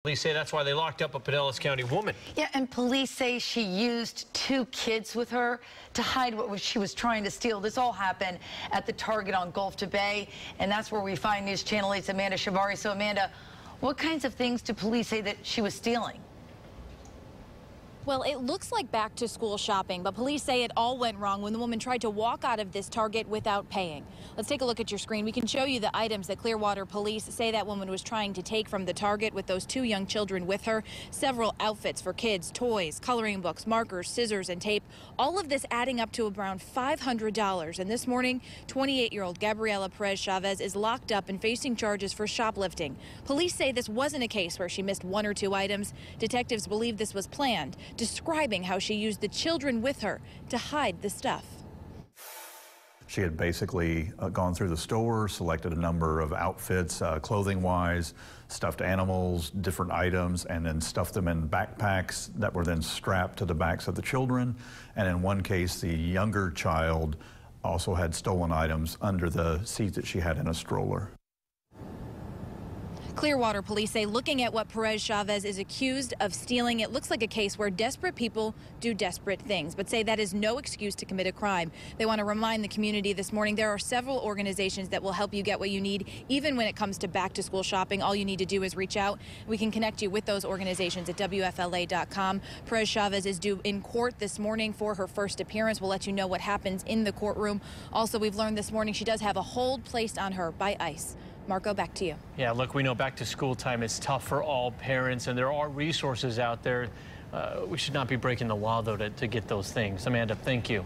Police say that's why they locked up a Pinellas County woman. Yeah, and police say she used 2 kids with her to hide what she was trying to steal. This all happened at the Target on Gulf to Bay, and that's where we find News Channel 8's Amanda Shavari. So, Amanda, what kinds of things do police say that she was stealing? Well, it looks like back-to-school shopping, but police say it all went wrong when the woman tried to walk out of this Target without paying. Let's take a look at your screen. We can show you the items that Clearwater Police say that woman was trying to take from the Target with those 2 young children with her. Several outfits for kids, toys, coloring books, markers, scissors, and tape. All of this adding up to around $500. And this morning, 28-year-old Gabriela Perez Chavez is locked up and facing charges for shoplifting. Police say this wasn't a case where she missed 1 or 2 items. Detectives believe this was planned, describing how she used the children with her to hide the stuff. She had basically gone through the store, selected a number of outfits, clothing-wise, stuffed animals, different items, and then stuffed them in backpacks that were then strapped to the backs of the children. And in one case, the younger child also had stolen items under the seat that she had in a stroller. Clearwater Police say looking at what Perez Chavez is accused of stealing, it looks like a case where desperate people do desperate things, but say that is no excuse to commit a crime. They want to remind the community this morning there are several organizations that will help you get what you need, even when it comes to back-to-school shopping. All you need to do is reach out. We can connect you with those organizations at WFLA.com. Perez Chavez is due in court this morning for her first appearance. We'll let you know what happens in the courtroom. Also, we've learned this morning she does have a hold placed on her by ICE. Marco, back to you. Yeah, look, we know back to school time is tough for all parents, and there are resources out there. We should not be breaking the law, though, to get those things. Amanda, thank you.